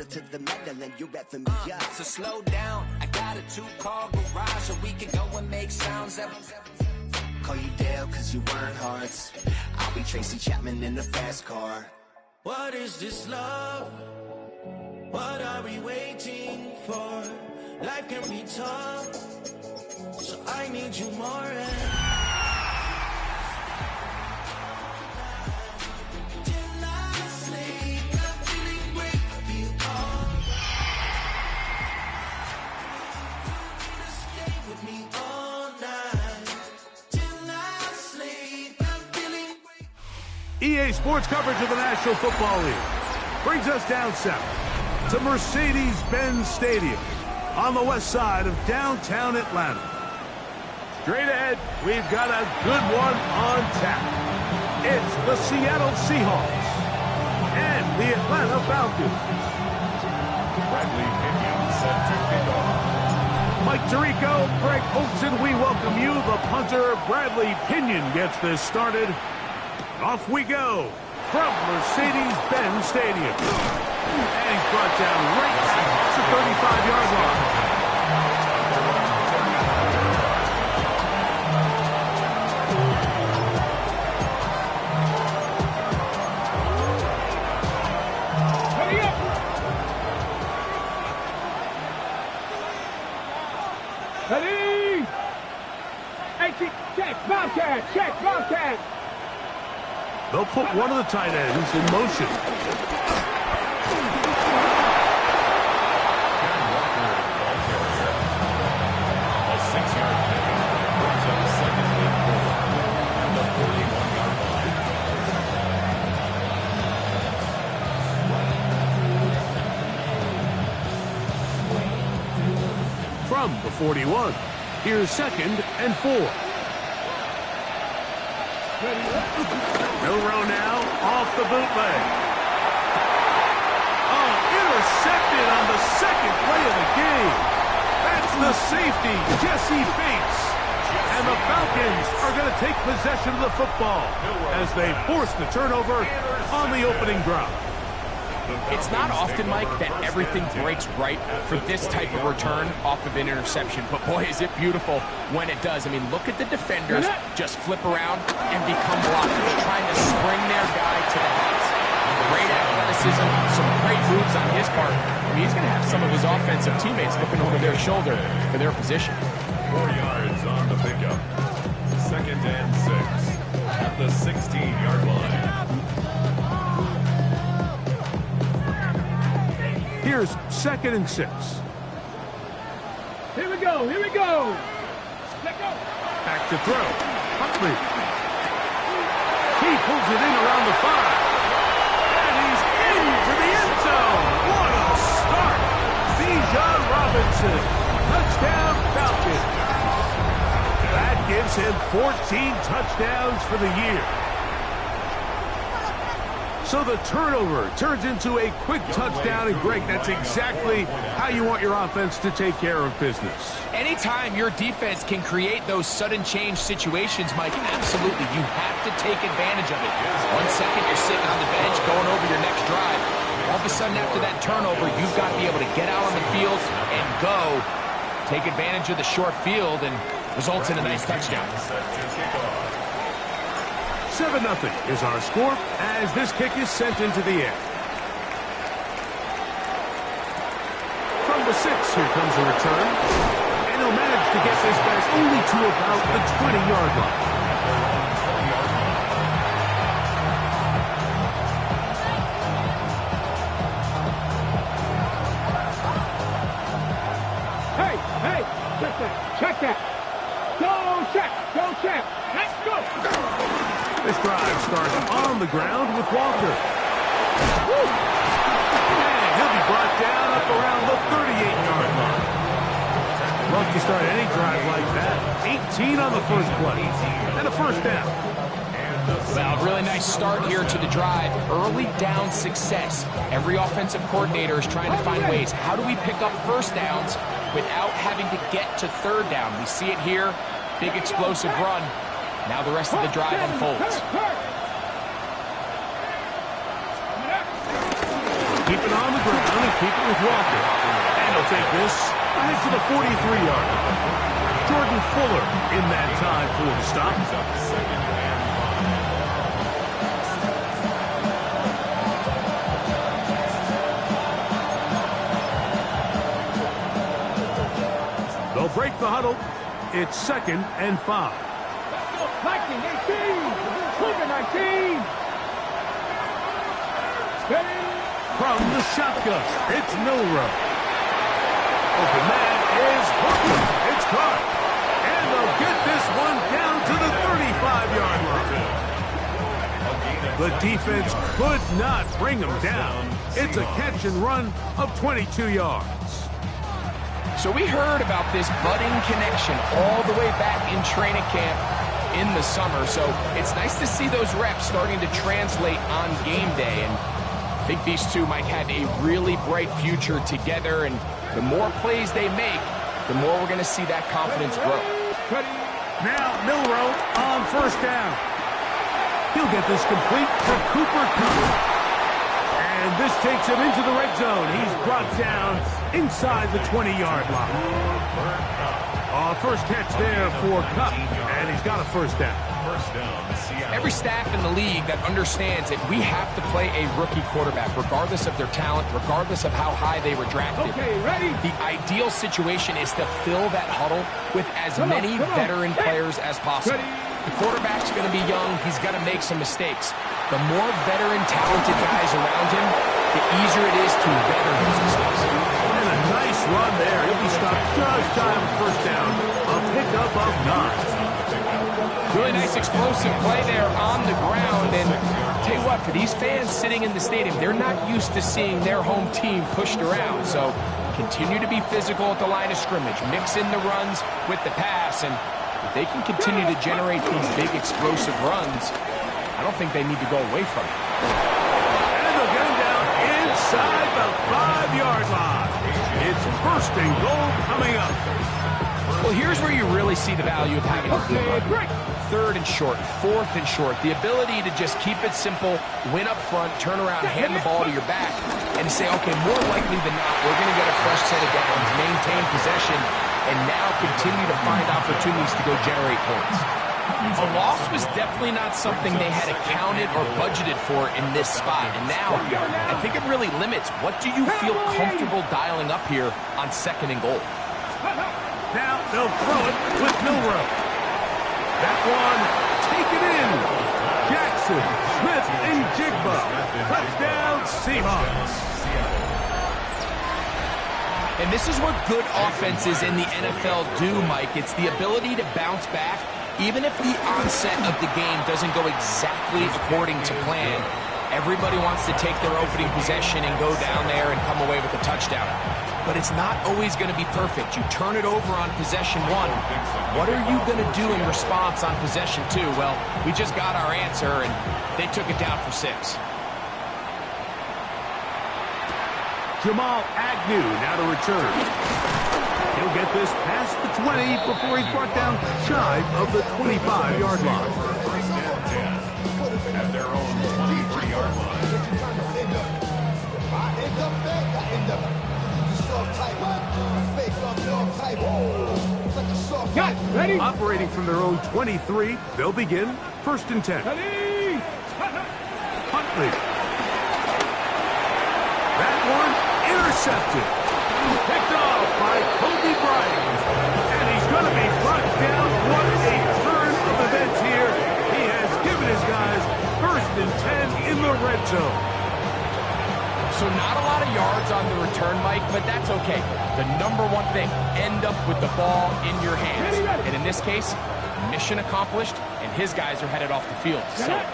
to the metal and you're reffing me up. So slow down, I got a 2-car garage, or we can go and make sounds that... Call you Dale cause you weren't hearts. I'll be Tracy Chapman in a fast car. What is this love? What are we waiting for? Life can be tough, so I need you more and... EA Sports coverage of the National Football League brings us down south to Mercedes-Benz Stadium on the west side of downtown Atlanta. Straight ahead, we've got a good one on tap. It's the Seattle Seahawks and the Atlanta Falcons. Bradley Pinion set to kick off. Mike Tirico, Greg Olson, we welcome you. The punter, Bradley Pinion, gets this started. Off we go from Mercedes-Benz Stadium. And he's brought down right at the 35-yard line. Hurry up! Ready? Check, Bobcat, check, Bobcat. They'll put one of the tight ends in motion. A 6-yard pickup brings up second and 4 at the 41-yard line. From the 41, here's second and 4. Milrow now off the bootleg. Oh, intercepted on the second play of the game. That's the safety, Jesse Bates. And the Falcons are going to take possession of the football as they force the turnover on the opening drive. It's not often, Mike, that everything breaks right for this type of return off of an interception. But boy, is it beautiful when it does. I mean, look at the defenders just flip around and become blockers, trying to spring their guy to the house. Great athleticism, some great moves on his part. I mean, he's going to have some of his offensive teammates looking over their shoulder for their position. 4 yards on the pickup. Second and 6 at the 16-yard line. Here's second and 6. Here we go, here we go. Let go. Back to throw. Huntley. He pulls it in around the 5. And he's into the end zone. What a start. Bijan Robinson. Touchdown Falcons. That gives him 14 touchdowns for the year. So the turnover turns into a quick touchdown, and Greg, that's exactly how you want your offense to take care of business. Anytime your defense can create those sudden change situations, Mike, absolutely, you have to take advantage of it. 1 second, you're sitting on the bench going over your next drive. All of a sudden, after that turnover, you've got to be able to get out on the field and go. Take advantage of the short field and results in a nice touchdown. 7-0 is our score as this kick is sent into the air. From the 6, here comes a return. And he'll manage to get this back only to about the 20-yard line. Hey, check that. Go check. Let's go. This drive starts on the ground with Walker. And he'll be brought down up around the 38-yard line. Love to start any drive like that. 18 on the first play. And a first down. Well, really nice start here to the drive. Early down success. Every offensive coordinator is trying to find ways. How do we pick up first downs without having to get to third down? We see it here. Big explosive run. Now the rest of the drive unfolds. Keep it on the ground and keep it with Walker. And he'll take this ahead to the 43-yard line. Jordan Fuller in that time for the stop. They'll break the huddle. It's 2nd and 5. 19, 18, 19. From the shotgun, it's Milroe. Open man is Hooker. It's caught. And they'll get this one down to the 35-yard line. The defense could not bring them down. It's a catch and run of 22 yards. So we heard about this budding connection all the way back in training camp in the summer. So it's nice to see those reps starting to translate on game day. And I think these two might have a really bright future together. And the more plays they make, the more we're going to see that confidence grow. Now Milroe on 1st down. He'll get this complete to Cooper. And this takes him into the red zone. He's brought down inside the 20-yard line. First catch there for Kupp, and he's got a 1st down. Every staff in the league that understands if we have to play a rookie quarterback, regardless of their talent, regardless of how high they were drafted, the ideal situation is to fill that huddle with as many veteran players as possible. The quarterback's going to be young. He's going to make some mistakes. The more veteran, talented guys around him, the easier it is to weather his mistakes. And a nice run there. He'll be stopped just shy of 1st down. A pickup of 9. Really nice explosive play there on the ground. And tell you what, for these fans sitting in the stadium, they're not used to seeing their home team pushed around. So continue to be physical at the line of scrimmage. Mix in the runs with the pass. And if they can continue to generate these big explosive runs, I don't think they need to go away from it. And they'll get him down inside the 5-yard line. It's 1st and goal coming up. Well, here's where you really see the value of having a good run. 3rd and short, 4th and short. The ability to just keep it simple, win up front, turn around, hand the ball to your back, and to say, okay, more likely than not, we're going to get a fresh set of downs, maintain possession, and now continue to find opportunities to go generate points. A loss was definitely not something they had accounted or budgeted for in this spot. And now, I think it really limits what do you feel comfortable dialing up here on 2nd and goal. Now they'll throw it with Milroe. That one taken in. Jackson, Smith, and Jigba. Touchdown, Seahawks. And this is what good offenses in the NFL do, Mike. It's the ability to bounce back, even if the onset of the game doesn't go exactly according to plan. Everybody wants to take their opening possession and go down there and come away with a touchdown. But it's not always going to be perfect. You turn it over on possession 1. What are you going to do in response on possession 2? Well, we just got our answer, and they took it down for 6. Jamal Agnew now to return. He'll get this past the 20 before he's brought down shy of the 25-yard line. At their own 23-yard line. Got it. Ready? Operating from their own 23, they'll begin 1st and 10. Ready? Huntley. That one intercepted. Picked off by Kobe Bryant. And he's going to be brought down. What a turn of events here. He has given his guys 1st and 10 in the red zone. So not a lot of yards on the return, Mike, but that's okay. The number one thing, end up with the ball in your hands. And in this case, mission accomplished, and his guys are headed off the field to celebrate.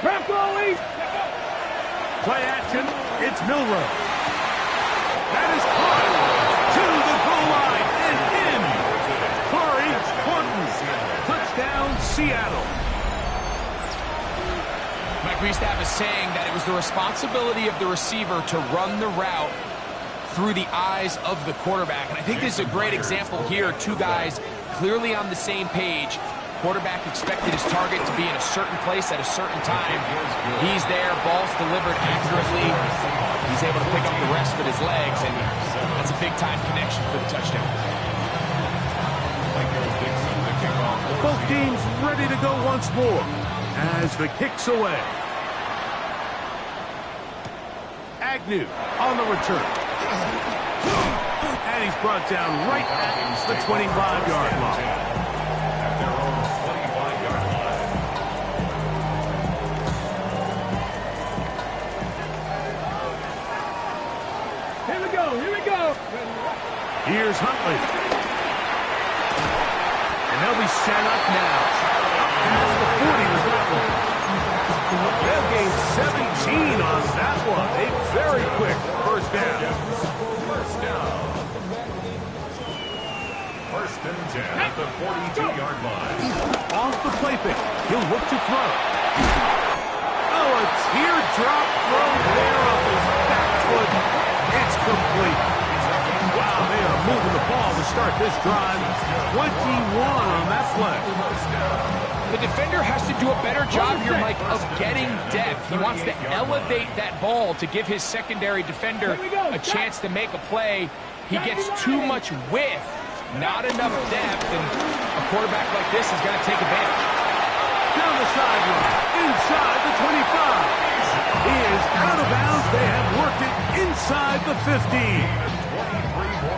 Grab goalie. Play action. It's Milroe. That is caught to the goal line and in. Corey Horton. Touchdown, Seattle. Mike, we used to have a saying that it was the responsibility of the receiver to run the route through the eyes of the quarterback. And I think this is a great example here. Two guys clearly on the same page, quarterback expected his target to be in a certain place at a certain time. He's there, ball's delivered accurately. He's able to pick up the rest with his legs, and that's a big-time connection for the touchdown. Both teams ready to go once more as the kick's away. Agnew on the return. And he's brought down right at the 25-yard line. At their own 25-yard line. Here we go, here we go. Here's Huntley. And they'll be set up now. Past the 40 with that one. They'll gain 17 on that one. A very quick first down. First down. First and 10 at the 42-yard line. Off the play fake. He'll look to throw. Oh, a teardrop throw there off his back foot. It's complete. Wow, they are moving the ball to start this drive. 21 on that play. The defender has to do a better job here, Mike, of getting depth. He wants to elevate that ball to give his secondary defender a chance to make a play. He gets too much width, not enough depth, and a quarterback like this is going to take advantage. Down the sideline, inside the 25. He is out of bounds. They have worked it inside the 15.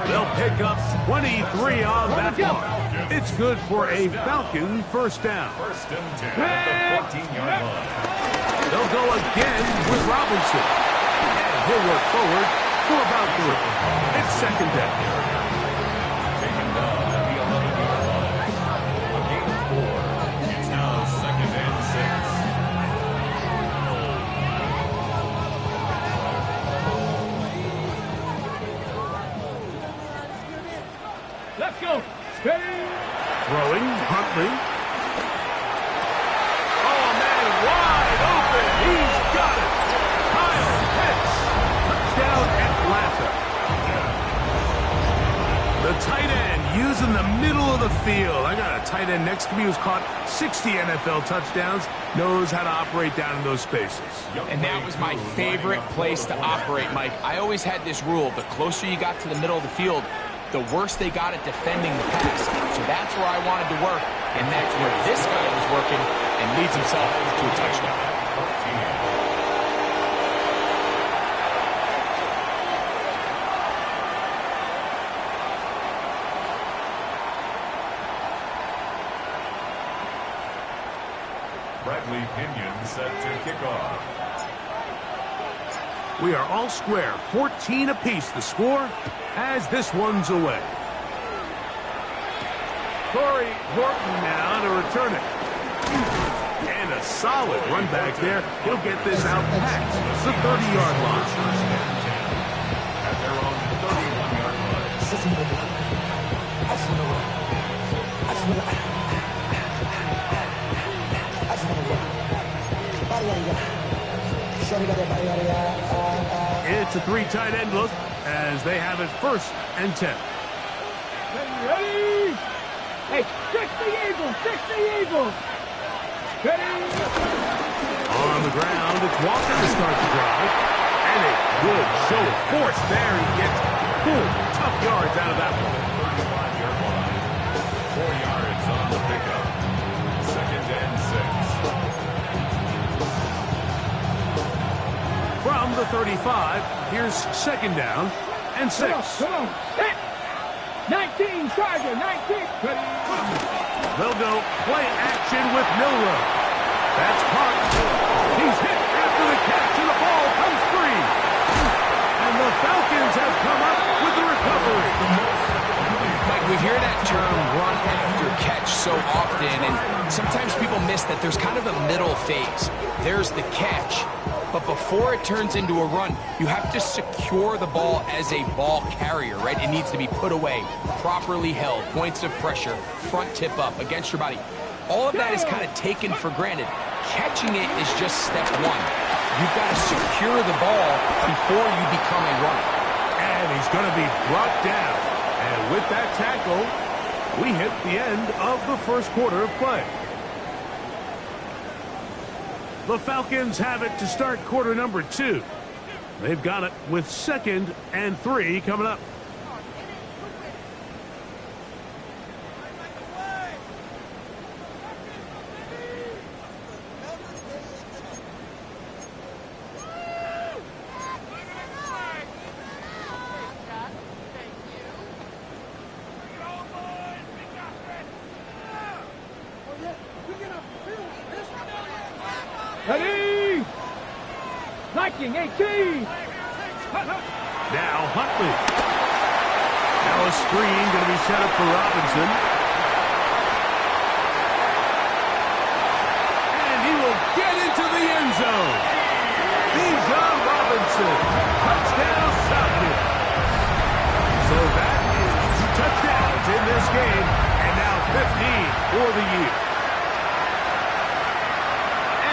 They'll pick up 23 on that one. It's good for a Falcon first down. First and 10 at the 14-yard line. They'll go again with Robinson. And he'll work forward for about 3. It's second down. Taken down at the 11-yard line. A gain of 4. It's now second and 6. Let's go. Steady. Throwing, Huntley. Oh, man, wide open. He's got it. Kyle Pitts. Touchdown, Atlanta. The tight end using the middle of the field. I got a tight end next to me who's caught 60 NFL touchdowns, knows how to operate down in those spaces. And that was my favorite place to operate, Mike. I always had this rule. The closer you got to the middle of the field, the worse they got at defending the pass. So that's where I wanted to work, and that's where this guy was working and leads himself to a touchdown. Bradley Pinion set to kick off. We are all square, 14 apiece the score as this one's away. Corey Horton now to return it. And a solid run back there. He'll get this out past the 30-yard line. At their own 31-yard line. It's a 3 tight end look as they have it first and 10. Ready? Hey, fix the Eagles! Fix the Eagles! Ready? On the ground, it's Walker to start the drive. And a good show of force there. He gets 4 tough yards out of that one. 35-yard line. 4 yards on the pickup. Second and 6. From the 35, here's second down and 6. Come on. Hit. 19, Charger, 19. Ready? They'll go play action with Milrow. That's caught. He's hit after the catch, and the ball comes free. And the Falcons have come up with the recovery. Mike, we hear that term run after catch so often, and sometimes people miss that there's kind of a middle phase. There's the catch, but before it turns into a run, you have to secure the ball as a ball carrier, right? It needs to be put away, properly held, points of pressure, front tip up against your body. All of that is kind of taken for granted. Catching it is just step one. You've got to secure the ball before you become a runner. And he's going to be brought down. And with that tackle, We hit the end of the first quarter of play. The Falcons have it to start quarter number 2. They've got it with 2nd and 3 coming up. Ready! Liking 18! Now Huntley. Now a screen going to be set up for Robinson. And he will get into the end zone. Bijan Robinson. Touchdown Falcons. So that is 2 touchdowns in this game. And now 15 for the year.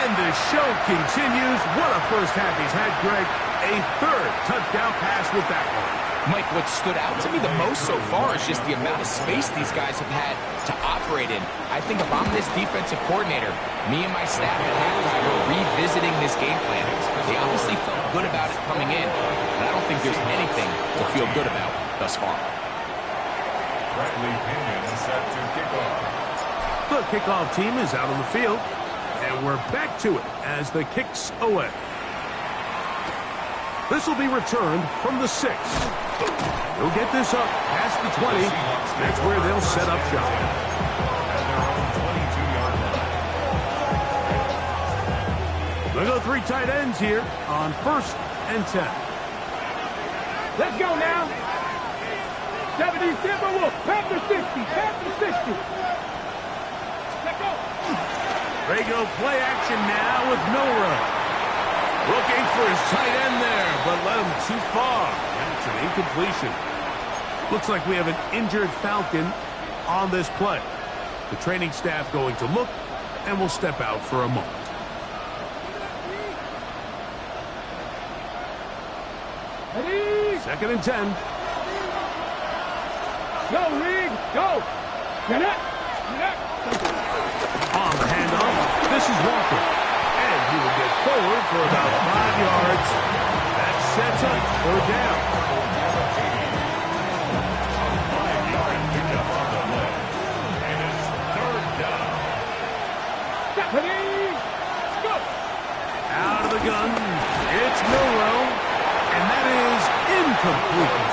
And the show continues. What a first half he's had, Greg. A 3rd touchdown pass with that one. Mike, what stood out to me the most so far is just the amount of space these guys have had to operate in. I think if I'm this defensive coordinator, me and my staff at halftime are revisiting this game plan. They obviously felt good about it coming in, but I don't think there's anything to feel good about thus far. Bradley Pinion set to kick off. The kickoff team is out on the field. And we're back to it as the kick's away. This will be returned from the 6. They'll get this up past the 20. That's where they'll set up shop. At their own 22-yard line. They'll go 3 tight ends here on 1st and 10. Let's go now! 70 Timberwolves, Panther 60, Panther 60! Let's go! They go play action now with Milrow. Looking for his tight end there, but led him too far. That's an incompletion. Looks like we have an injured Falcon on this play. The training staff going to look, and will step out for a moment. Ready? 2nd and 10. Go, Reed! Go! Get it! Get it! On the handoff, this is Walker. And he will get forward for about 5 yards. That sets up 3rd down. Ready? Go! Out of the gun, it's Milrow, and that is incomplete.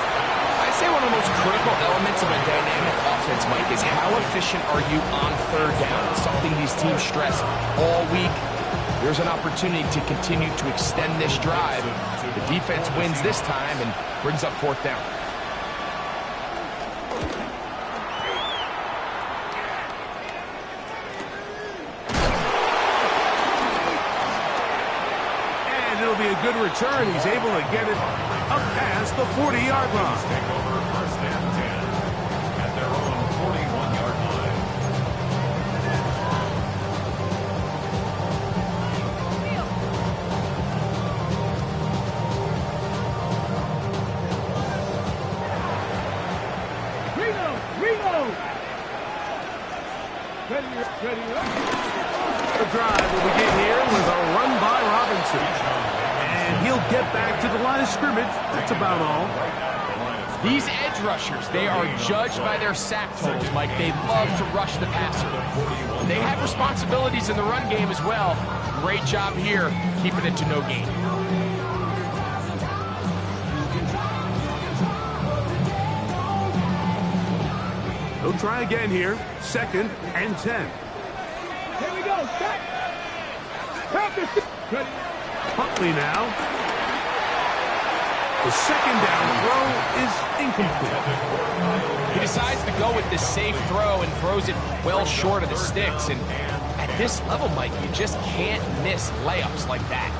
I'd say one of the most critical elements of a dynamic offense, Mike, is how efficient are you on 3rd down? It's something these teams stress all week. There's an opportunity to continue to extend this drive. The defense wins this time and brings up 4th down. And it'll be a good return. He's able to get it up past the 40-yard line. Take over 1st and 10 at their own 41-yard line. Reload! Ready? The drive will begin here with a run by Robinson. And he'll get back to the line of scrimmage. That's about all. These edge rushers, they are judged by their sack totals, Mike. They love to rush the passer. They have responsibilities in the run game as well. Great job here, keeping it to no gain. He'll try again here. 2nd and 10. Here we go, set! Ready? Huntley now. The 2nd down throw is incomplete. He decides to go with this safe throw and throws it well short of the sticks. And at this level, Mike, you just can't miss layups like that.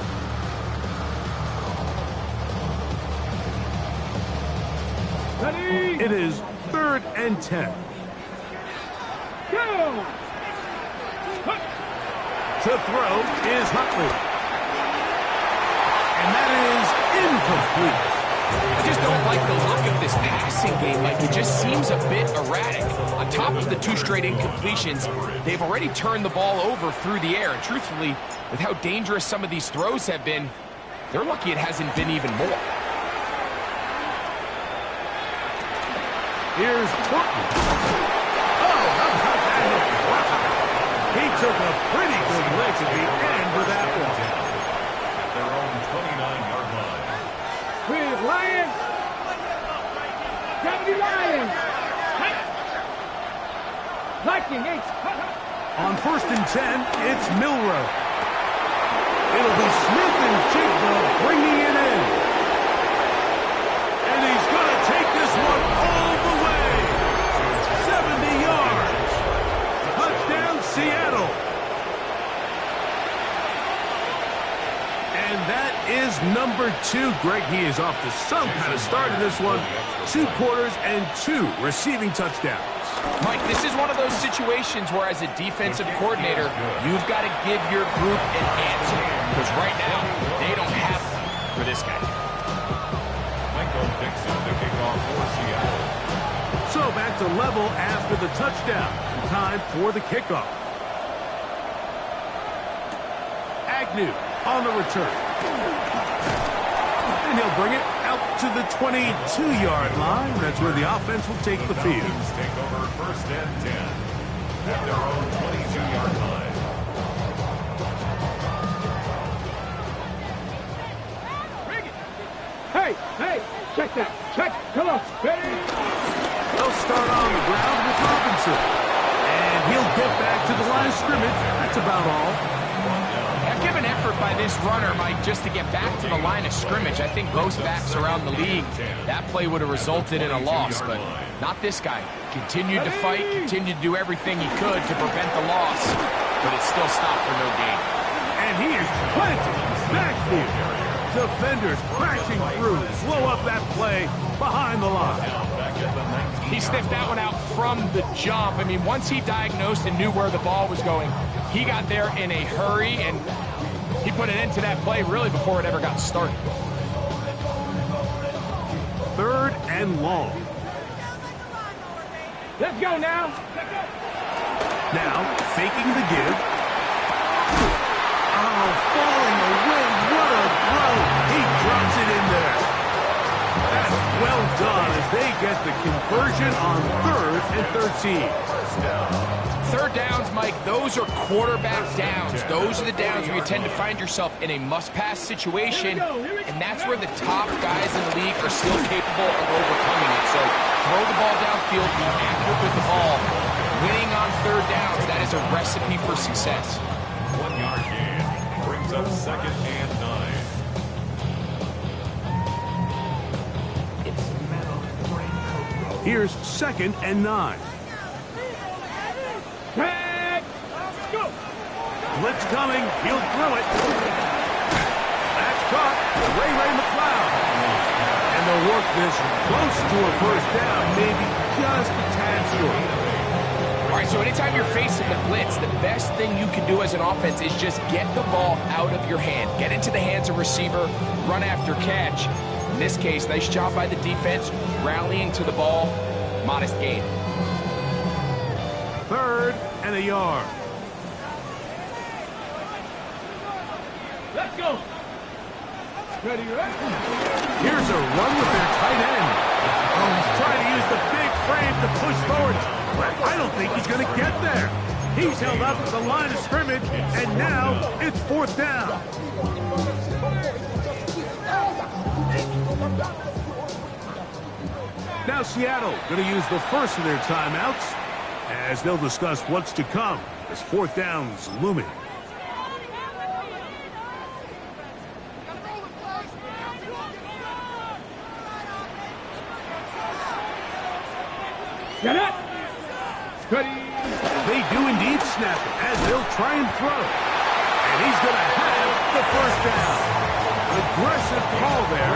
Ready? It is 3rd and 10. Go! To throw is Huntley. And that is incomplete. I just don't like the look of this this passing game, like, it just seems a bit erratic. On top of the 2 straight incompletions, they've already turned the ball over through the air. And truthfully, with how dangerous some of these throws have been, they're lucky it hasn't been even more. Here's Portland. Oh, how about that? He took a pretty good lick at the end with that one. At their own 29-yard line. Please, Lions. Deputy Lions. Viking, On 1st and 10, it's Milrow. It'll be Smith and Jigba bringing it in. And he's going to take this one all the way. 70 yards. Touchdown, Seattle. And that is number 2. Greg, he is off to some kind of start in this one. 2 quarters and 2 receiving touchdowns. Mike, this is one of those situations where as a defensive coordinator, you've got to give your group an answer. Because right now, they don't have one for this guy. Michael Dixon to kick off for Seattle. So back to level after the touchdown. Time for the kickoff. Agnew on the return. And he'll bring it out to the 22-yard line. That's where the offense will take the field. Take over 1st and 10 at their own 22-yard line. Hey, check that. Check. Come on. Ready? They'll start on the ground with Robinson. And he'll get back to the line of scrimmage. That's about all. Yeah, give an effort by this runner, Mike, just to get back to the line of scrimmage. I think most backs around the league, that play would have resulted in a loss, but not this guy. Continued to fight, continued to do everything he could to prevent the loss, but it still stopped for no gain. And he is planted in the backfield. Defenders crashing through, slow up that play behind the line. He sniffed that one out from the jump. I mean, once he diagnosed and knew where the ball was going, he got there in a hurry, and he put an end to that play really before it ever got started. 3rd and long. Let's go now. Now, faking the give. Oh, falling away. What a throw. He drops it in there. That's well done as they get the conversion on 3rd and 13. 3rd downs, Mike, those are quarterback downs. Those are the downs where you tend to find yourself in a must-pass situation, and that's where the top guys in the league are still capable of overcoming it. So throw the ball downfield, be accurate with the ball. Winning on 3rd downs, that is a recipe for success. 1-yard gain brings up 2nd and 9. Here's 2nd and 9. Let's go. Blitz coming. He'll throw it. That's caught. Ray McLeod. And they'll work this close to a 1st down, maybe just a tad short. All right, so anytime you're facing the blitz, the best thing you can do as an offense is just get the ball out of your hand. Get into the hands of receiver, run after catch. In this case, nice job by the defense, rallying to the ball, modest gain. 3rd and a yard. Let's go. Ready, right? Here's a run with their tight end. Oh, he's trying to use the big frame to push forward. But I don't think he's going to get there. He's held up at the line of scrimmage, and now it's 4th down. Now Seattle going to use the first of their timeouts as they'll discuss what's to come as 4th down's looming. Get up. Ready. They do indeed snap it as they'll try and throw. And he's going to have the 1st down. Aggressive call there.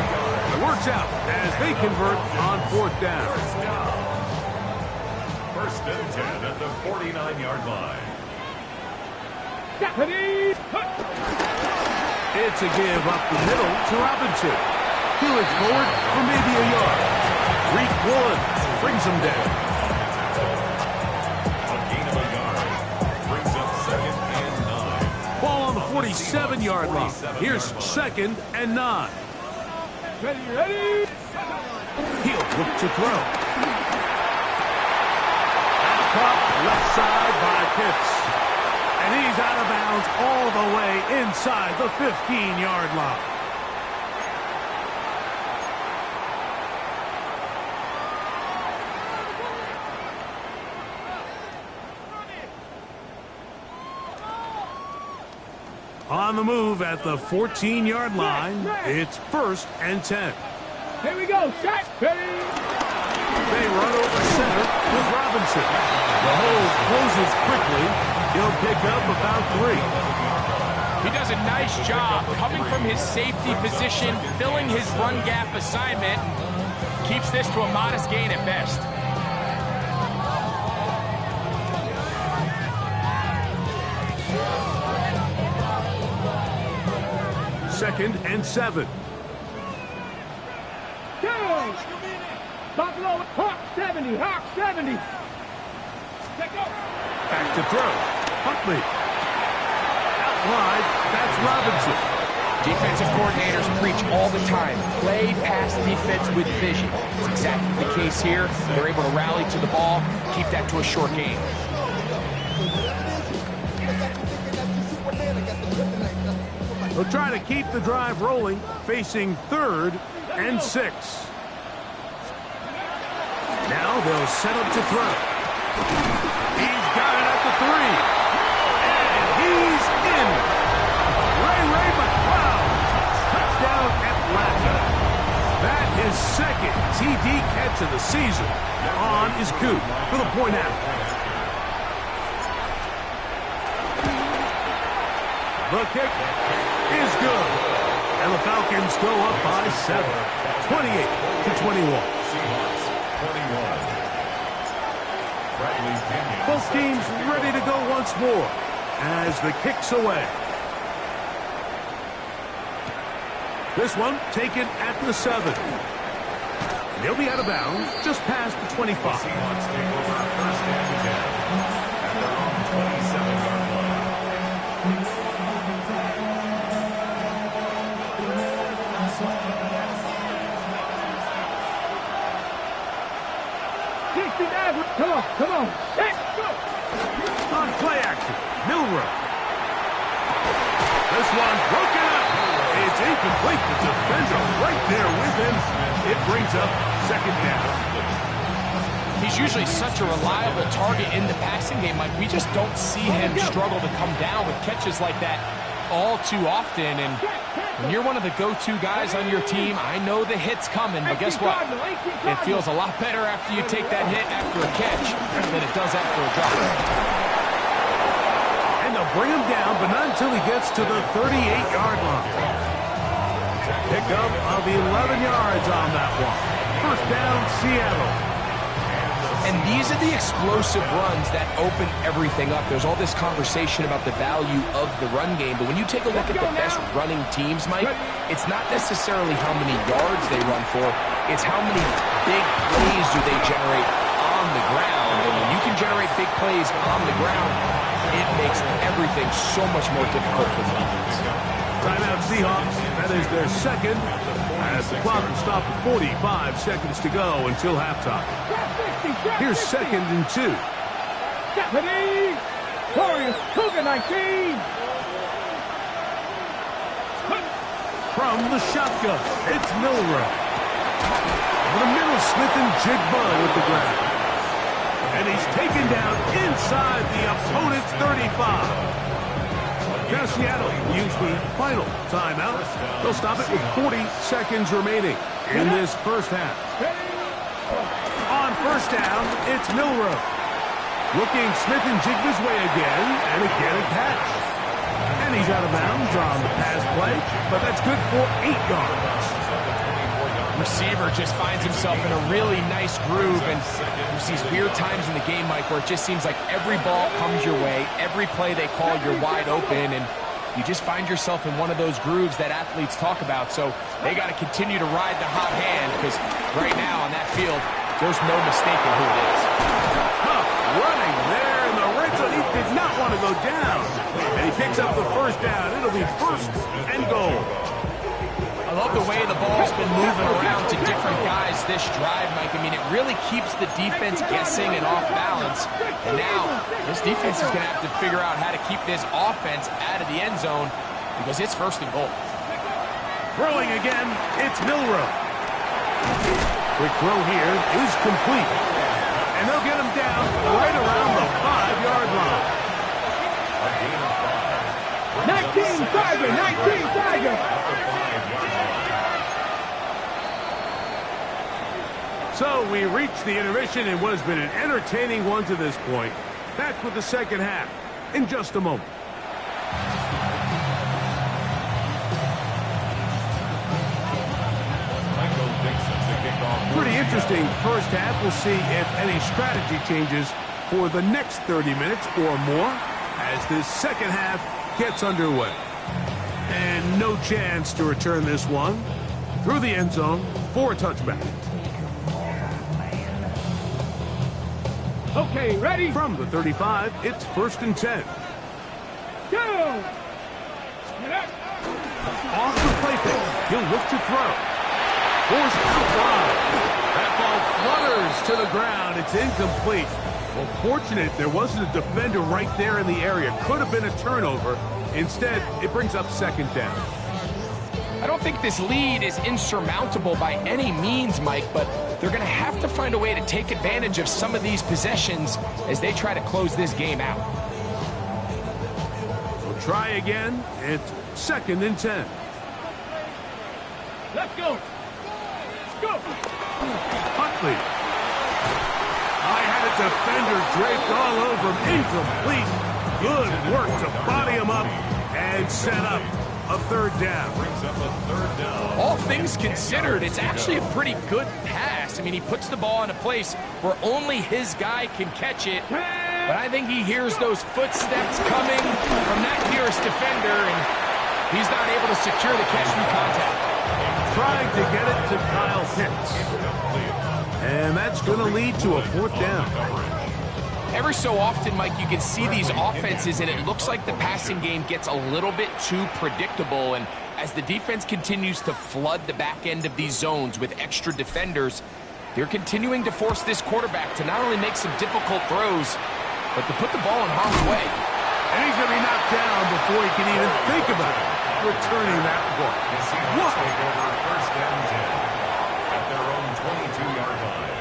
It works out as they convert on 4th down. 1st and 10 at the 49-yard line. Ready. It's a give up the middle to Robinson. He'll look forward for maybe a yard. 3 brings him down. A gain of a yard. Brings up 2nd and 9. Ball on the 47-yard line. Here's 2nd and 9. Ready. He'll look to throw. Caught left side by Pitts. And he's out of bounds all the way inside the 15-yard line. On the move at the 14-yard line, it's 1st and 10. Here we go. Set. Ready. They run over center with Robinson. The hole closes quickly. He'll pick up about 3. He does a nice job coming from his safety position, filling his run gap assignment. Keeps this to a modest gain at best. Second and 7. Go. Buffalo. Hawk 70. Hawk 70. Back to throw. Huntley. Out wide. That's Robinson. Defensive coordinators preach all the time. Play pass defense with vision. It's exactly the case here. They're able to rally to the ball, keep that to a short game. They'll try to keep the drive rolling, facing 3rd and 6. Now they'll set up to throw. He's got it at the 3. And he's in. Ray McCloud. Touchdown Atlanta. That is 2nd TD catch of the season on his coup for the point after. The kick is good. And the Falcons go up by 7. 28-21. Both teams ready to go once more as the kick's away. This one taken at the 7. And he'll be out of bounds just past the 25. Come on. Set. Go. On play action, Milrow. This one broken up. It's incomplete. The defender right there with him. It brings up 2nd down. He's usually such a reliable target in the passing game. Like, we just don't see him struggle to come down with catches like that all too often. And when you're one of the go-to guys on your team, I know the hit's coming, but guess what? It feels a lot better after you take that hit after a catch than it does after a drop. And they'll bring him down, but not until he gets to the 38-yard line. Pickup of 11 yards on that one. 1st down, Seattle. And these are the explosive runs that open everything up. There's all this conversation about the value of the run game, but when you take a look at the best running teams, Mike, it's not necessarily how many yards they run for, it's how many big plays do they generate on the ground. And when you can generate big plays on the ground, it makes everything so much more difficult for the defense. Timeout Seahawks. That is their 2nd. As the clock will stop at 45 seconds to go until halftime. Here's 2nd and 2. Deputy! Warriors, Cougar 19! From the shotgun, it's Milrow. Over the middle, Smith and Jigba with the grab. And he's taken down inside the opponent's 35. Now Seattle use the final timeout. They'll stop it with 40 seconds remaining in this 1st half. On 1st down, it's Milrow. Looking Smith and Jigba's way again, and again a catch. And he's out of bounds on the pass play, but that's good for 8 yards. Receiver just finds himself in a really nice groove, and there's these weird times in the game, Mike, where it just seems like every ball comes your way, every play they call, you're wide open, and you just find yourself in one of those grooves that athletes talk about. So they got to continue to ride the hot hand, because right now on that field, there's no mistaking who it is. Tough running there in the red zone. He did not want to go down. And he picks up the first down. It'll be first and goal. I love the way the ball's been moving around to different guys this drive, Mike. I mean, it really keeps the defense guessing and off balance. And now, this defense is going to have to figure out how to keep this offense out of the end zone because it's first and goal. Throwing again, it's Milrow. Quick throw here is complete. And they'll get him down right around the 5-yard line. 19 Tiger, 19 Tiger. So we reach the intermission in what has been an entertaining one to this point. Back with the second half in just a moment. Pretty interesting first half. We'll see if any strategy changes for the next 30 minutes or more as this second half gets underway. And no chance to return this one through the end zone for a touchback. Okay, ready? From the 35, it's first and 10. Go! Off the play fake. He'll look to throw. Forced out wide. That ball flutters to the ground. It's incomplete. Well, fortunate there wasn't a defender right there in the area. Could have been a turnover. Instead, it brings up second down. I don't think this lead is insurmountable by any means, Mike, but they're going to have to find a way to take advantage of some of these possessions as they try to close this game out. We'll try again. It's second and 10. Let's go! Let's go! Huntley. I had a defender draped all over him. Incomplete. Good work to body him up and set up a third down. All things considered, it's actually a pretty good pass. I mean, he puts the ball in a place where only his guy can catch it. But I think he hears those footsteps coming from that nearest defender, and he's not able to secure the catch through contact. Trying to get it to Kyle Pitts. And that's going to lead to a fourth down. Every so often, Mike, you can see these offenses, and it looks like the passing game gets a little bit too predictable. And as the defense continues to flood the back end of these zones with extra defenders, they're continuing to force this quarterback to not only make some difficult throws, but to put the ball in harm's way. And he's going to be knocked down before he can even think about returning that ball. Seahawks take over first and 10 at their own 22-yard line.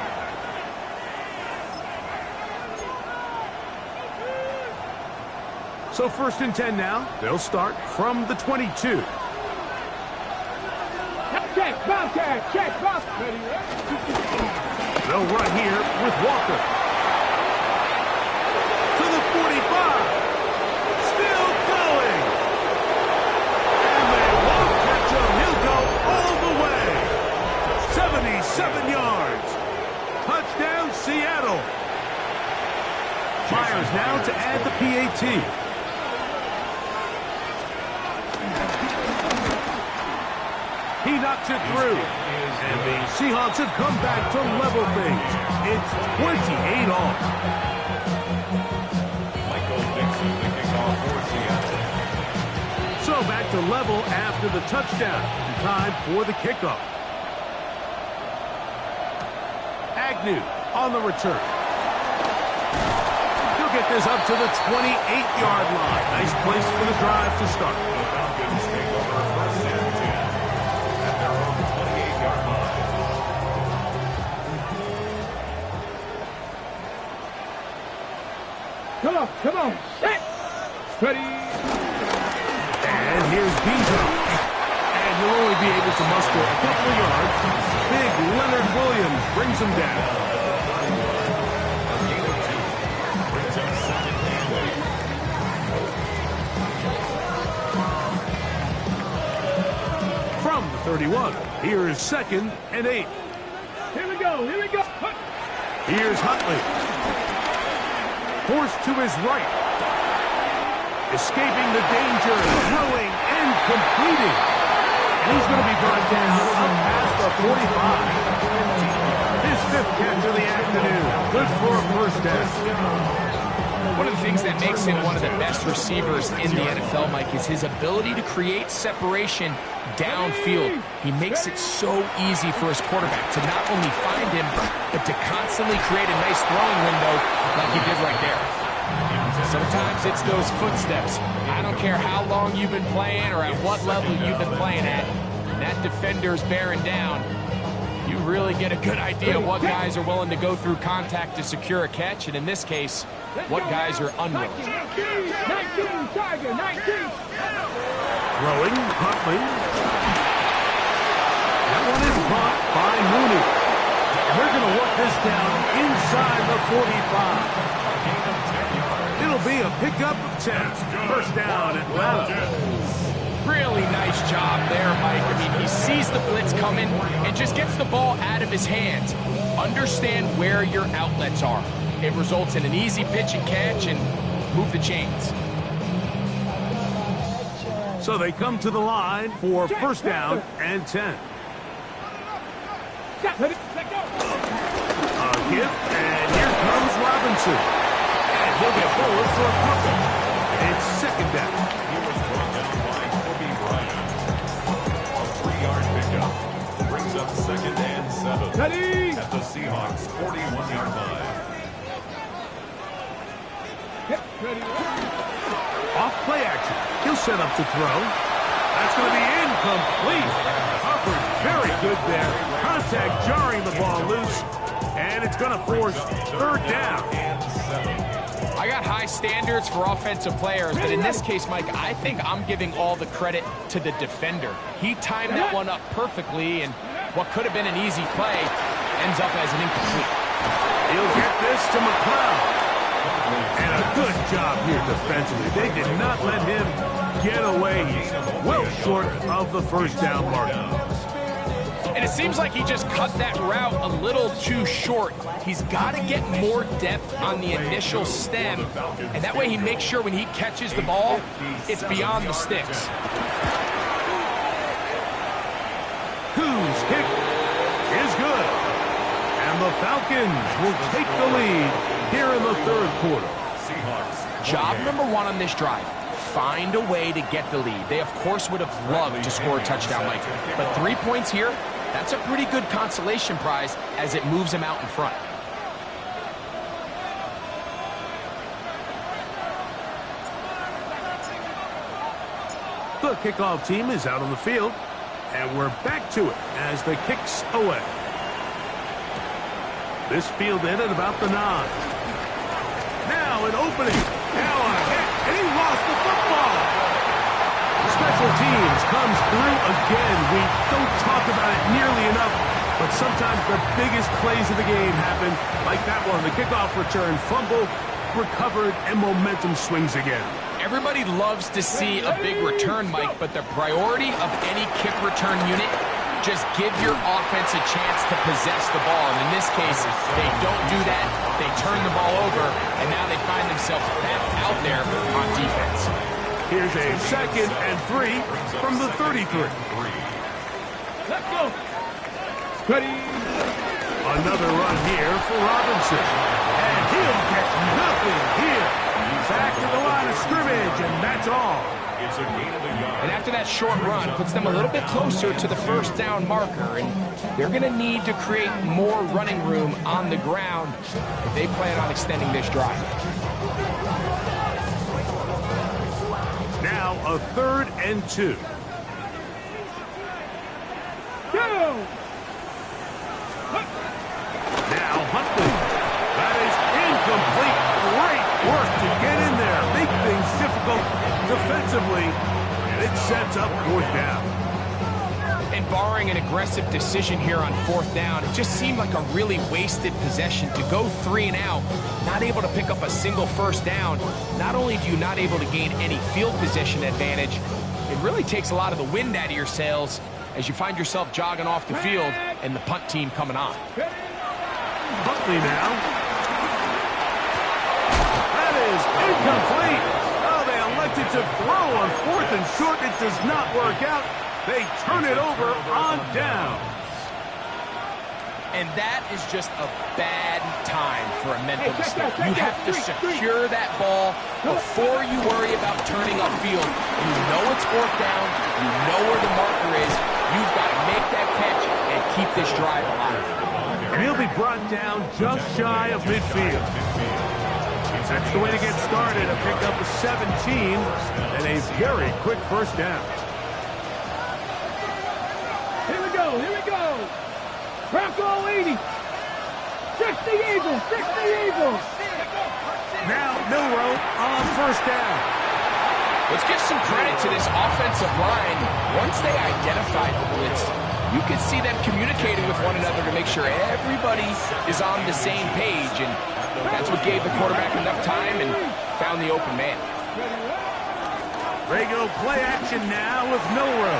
So first and 10 now. They'll start from the 22. Check, Bobcat, check, Bobcat. They'll run here with Walker. To the 45. Still going. And they won't catch him. He'll go all the way. 77 yards. Touchdown, Seattle. Myers now to add the PAT. He knocks it through. And the Seahawks have come back to level things. It's 28 all. Michael Dixon, the kickoff for Seattle. So back to level after the touchdown. Time for the kickoff. Agnew on the return. He'll get this up to the 28-yard line. Nice place for the drive to start. The Falcons take over first and 10 at their own 28-yard line. Come on, set! Ready! And here's Bijan. And he'll only be able to muster a couple of yards. Big Leonard Williams brings him down. From the 31, here is second and 8. Here we go, here we go! Here's Huntley. Forced to his right. Escaping the danger, throwing and completing. And he's going to be brought down up past the 45. His fifth catch of the afternoon. Good for a first down. One of the things that makes him one of the best receivers in the NFL, Mike, is his ability to create separation downfield. He makes it so easy for his quarterback to not only find him, but to constantly create a nice throwing window like he did right there. Sometimes it's those footsteps. I don't care how long you've been playing or at what level you've been playing at. When that defender's bearing down, you really get a good idea of what guys are willing to go through contact to secure a catch, and in this case, what guys are unwilling. 19, Tiger, 19. Throwing, Huntley. That one is caught by Mooney. And they're going to work this down inside the 45. It'll be a pickup of 10. First down, Atlanta. Really nice job there, Mike. I mean, he sees the blitz coming and just gets the ball out of his hands. Understand where your outlets are. It results in an easy pitch and catch and move the chains. So they come to the line for first down and 10. A gift, and here comes Robinson. And he'll get forward for a couple. It's second down. He was brought down by Kobe Bryant. A 3-yard pickup brings up second and 7 at the Seahawks' 41-yard line. Off play action. He'll set up to throw. That's going to be incomplete. Hubbard very good there. Contact jarring the ball loose. And it's going to force third down. I got high standards for offensive players, but in this case, Mike, I think I'm giving all the credit to the defender. He timed that one up perfectly, and what could have been an easy play ends up as an incomplete. He'll get this to McLeod. And a good job here defensively. They did not let him get away. He's well short of the first down mark. And it seems like he just cut that route a little too short. He's got to get more depth on the initial stem, and that way he makes sure when he catches the ball, it's beyond the sticks. Whose kick is good. And the Falcons will take the lead here in the third quarter. Job number one on this drive, find a way to get the lead. They, of course, would have loved to score a touchdown, Mike. But 3 points here, that's a pretty good consolation prize as it moves them out in front. The kickoff team is out on the field, and we're back to it as the kick's away. This fielded at about the 9. Now an opening. Now a hit, and he lost the football. Special teams comes through again. We don't talk about it nearly enough, but sometimes the biggest plays of the game happen, like that one. The kickoff return, fumble, recovered, and momentum swings again. Everybody loves to see a big return, Mike, but the priority of any kick return unit, just give your offense a chance to possess the ball. And in this case, they don't do that. They turn the ball over, and now they find themselves back out there on defense. Here's a 2nd and 3 from the 33. Let's go. Ready. Another run here for Robinson. And he'll get nothing here. Back to the line of scrimmage, and that's all. It's a gain of a yard. And after that short run, puts them a little bit closer to the first down marker. And they're going to need to create more running room on the ground if they plan on extending this drive. Now a 3rd and 2. Go. Now Huntley. That is incomplete. Great work to get in there. Make things difficult defensively. And it sets up 4th down. And barring an aggressive decision here on 4th down, it just seemed like a really wasted possession to go 3 and out, not able to pick up a single first down. Not only do you not able to gain any field position advantage, it really takes a lot of the wind out of your sails as you find yourself jogging off the field and the punt team coming on. Huntley now. That is incomplete. Oh, they elected to throw on 4th and short. It does not work out. They turn it over on down. And that is just a bad time for a mental mistake. You have to secure that ball before you worry about turning upfield. You know it's fourth down. You know where the marker is. You've got to make that catch and keep this drive alive. And he'll be brought down just shy of midfield. That's the way to get started. A pickup of 17 and a very quick first down. Here we go, here we go. Bronco 80. 60 Eagles, 60 Eagles. Now Milroe on first down. Let's give some credit to this offensive line. Once they identified the blitz, you could see them communicating with one another to make sure everybody is on the same page, and that's what gave the quarterback enough time and found the open man. They go play action now with Milroe.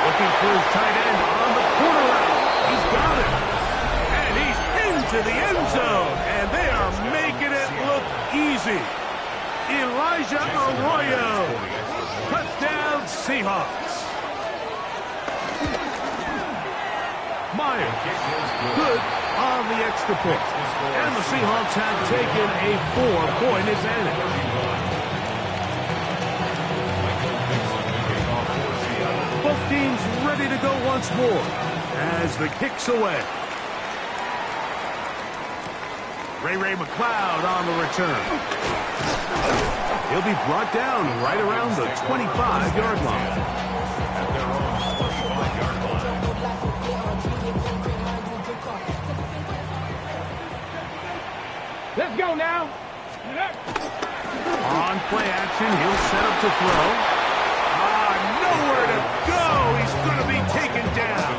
Looking for his tight end on the corner route. He's got it. And he's into the end zone. And they are making it look easy. Elijah Arroyo. Touchdown Seahawks. Meyer. Good on the extra point. And the Seahawks have taken a 4-point advantage. Both teams ready to go once more as the kick's away. Ray McLeod on the return. He'll be brought down right around the 25-yard line. At their own 25-yard line. Let's go now. On play action, he'll set up to throw. Nowhere to go. He's going to be taken down.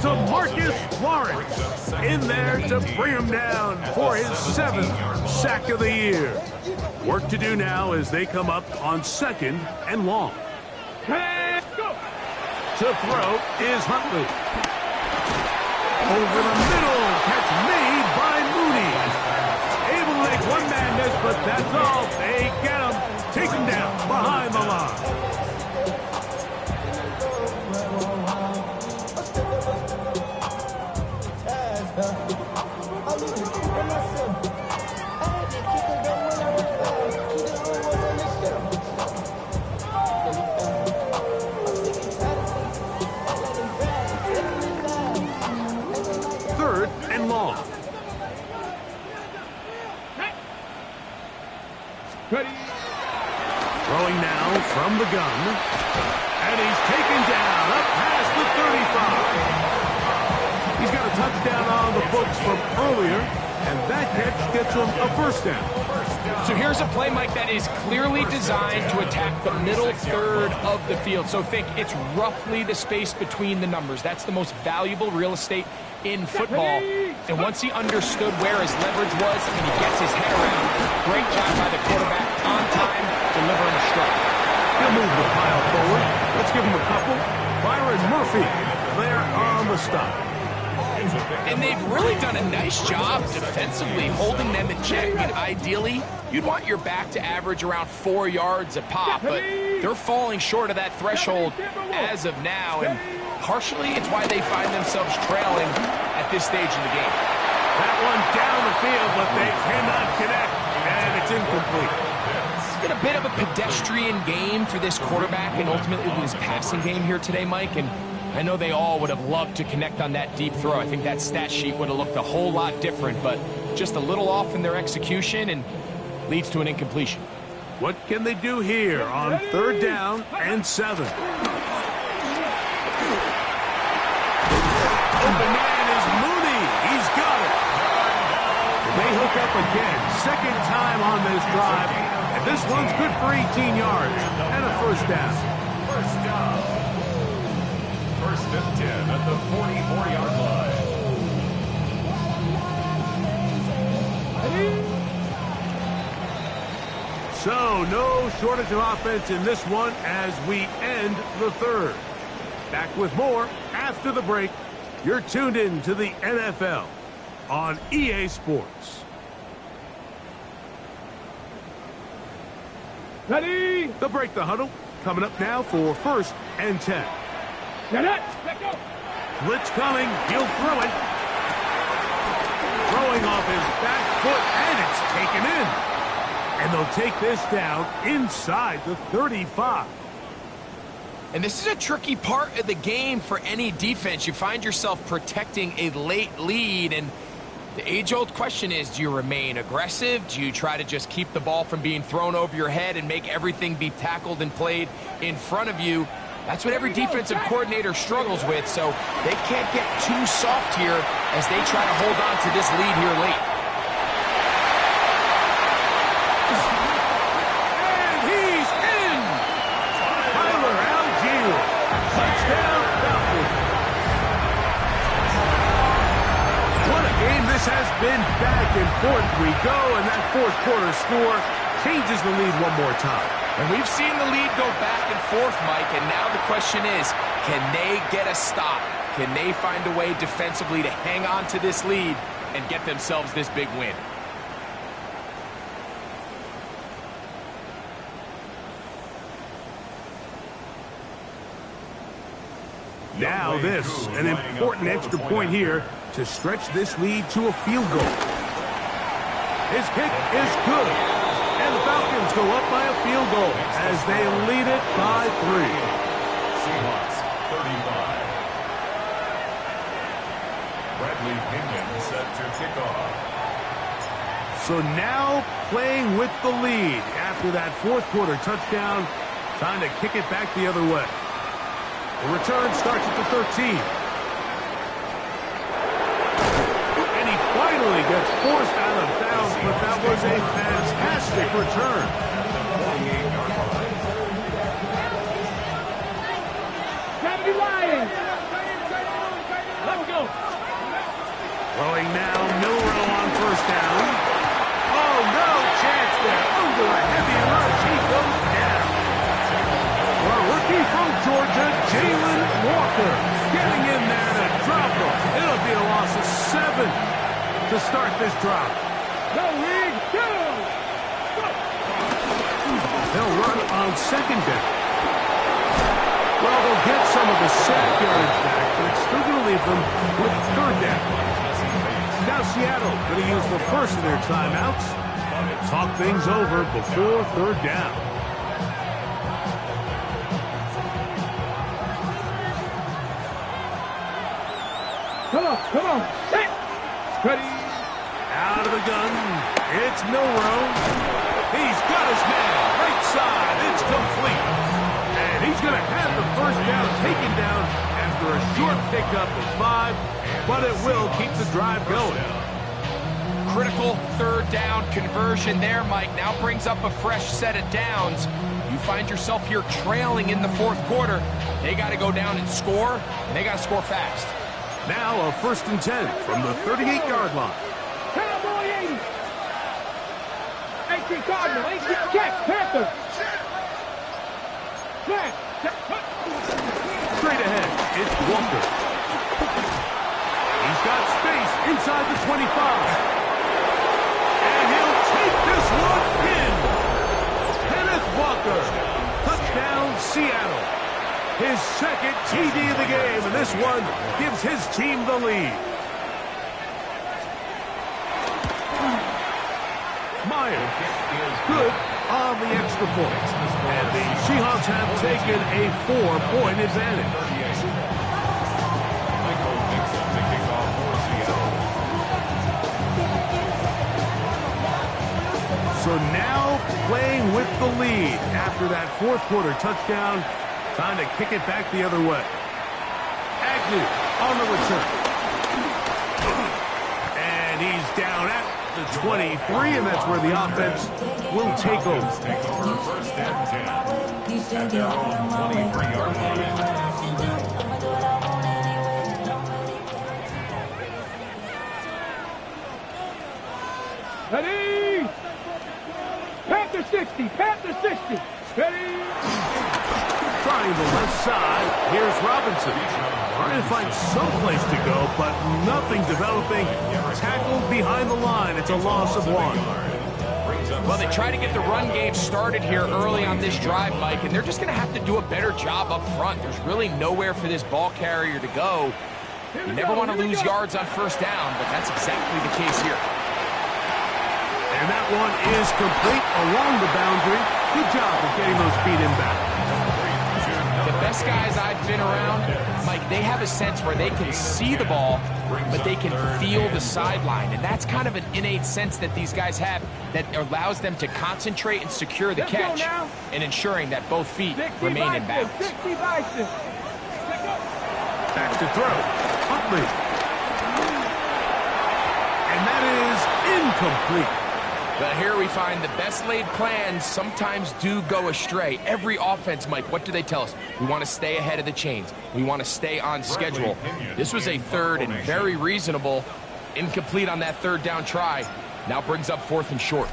To Marcus Lawrence in there to bring him down for his 7th sack of the year. Work to do now as they come up on 2nd and long. To throw is Huntley. Over the middle, catch made by Mooney. Able to make one man miss, but that's all. They get him. Take him down behind the line. Third and long. Throwing now from the gun. And he's taken down up past the 35. He's got a touchdown on the books from earlier, and that catch gets him a first down. So here's a play, Mike, that is clearly designed to attack the middle third of the field. So think it's roughly the space between the numbers. That's the most valuable real estate in football. And once he understood where his leverage was and he gets his head around, great job by the quarterback on time, delivering a strike. He'll move the pile forward. Let's give him a couple. Byron Murphy there on the stop. And they've really done a nice job defensively holding them in check. I mean, ideally, you'd want your back to average around 4 yards a pop, but they're falling short of that threshold as of now, and partially it's why they find themselves trailing at this stage in the game. That one down the field, but they cannot connect, and it's incomplete. It's been a bit of a pedestrian game for this quarterback and ultimately his passing game here today, Mike, and I know they all would have loved to connect on that deep throw. I think that stat sheet would have looked a whole lot different, but just a little off in their execution and leads to an incompletion. What can they do here on 3rd down and 7? Open man is Mooney. He's got it. They hook up again. 2nd time on this drive, and this one's good for 18 yards and a first down. First down. First and 10 at the 44-yard line. So, no shortage of offense in this one as we end the 3rd. Back with more after the break. You're tuned in to the NFL on EA Sports. Ready? The break, the huddle, coming up now for 1st and 10. Let go. Blitz coming. He'll throw it. Throwing off his back foot, and it's taken in. And they'll take this down inside the 35. And this is a tricky part of the game for any defense. You find yourself protecting a late lead, and the age-old question is, do you remain aggressive? Do you try to just keep the ball from being thrown over your head and make everything be tackled and played in front of you? That's what every defensive coordinator struggles with, so they can't get too soft here as they try to hold on to this lead here late. And he's in! Tyler Algier. Touchdown, Falcons. What a game this has been. Back and forth we go, and that fourth quarter score changes the lead one more time. And we've seen the lead go back and forth, Mike, and now the question is, can they get a stop? Can they find a way defensively to hang on to this lead and get themselves this big win? Now this, an important extra point here to stretch this lead to a field goal. His kick is good. And the Falcons go up by a field goal as they lead it by 3. Seahawks 35. Bradley Pinion set to kick off. So now playing with the lead after that fourth quarter touchdown, time to kick it back the other way. The return starts at the 13. And he finally gets forced out of bounds, but that was a fantastic return. Gravity Lions. Let me go. Throwing now, Milrow on first down. Oh, no chance there. Under a heavy rush, he goes down. A rookie from Georgia, Jalen Walker, getting in there to drop him. It'll be a loss of 7 to start this drive. Go, Reed. Go. They'll run on second down. Well, they'll get some of the sack yards back, but it's still going to leave them with third down. Now Seattle going to use the first of their timeouts and talk things over before third down. Come on. Set. Ready. Out of the gun, it's Milrow. He's got his man, right side, it's complete. And he's going to have the first down taken down after a short pickup of 5, but it will keep the drive going. Critical third down conversion there, Mike. Now brings up a fresh set of downs. You find yourself here trailing in the fourth quarter. They got to go down and score, and they got to score fast. Now a 1st and 10 from the 38-yard line. Cowboy 80. 18 Cardinal. 18 check. Panther. Check. Straight ahead, it's Walker. He's got space inside the 25. And he'll take this one in. Kenneth Walker. Touchdown, Seattle. His second TD of the game, and this one gives his team the lead. Myers, good on the extra point. And the Seahawks have taken a 4-point advantage. Michael Dixon to kick off for Seattle. So now playing with the lead after that fourth quarter touchdown. Time to kick it back the other way. Agnew on the return. And he's down at the 23, and that's where the offense will take over. First and 10. At their own 23-yard line. Ready. Panther 60. Panther 60. Ready. Trying the left side, here's Robinson. Trying to find some place to go, but nothing developing. Tackled behind the line. It's a loss of 1. Well, they try to get the run game started here early on this drive, Mike, and they're just going to have to do a better job up front. There's really nowhere for this ball carrier to go. You never want to lose yards on first down, but that's exactly the case here. And that one is complete along the boundary. Good job of getting those feet in back. The best guys I've been around, Mike, they have a sense where they can see the ball, but they can feel the sideline. And that's kind of an innate sense that these guys have that allows them to concentrate and secure the catch and ensuring that both feet remain in bounds. Back to throw. Huntley. And that is incomplete. But here we find the best laid plans sometimes do go astray. Every offense, Mike, what do they tell us? We want to stay ahead of the chains. We want to stay on schedule. This was a third and very reasonable. Incomplete on that third down try. Now brings up 4th and short.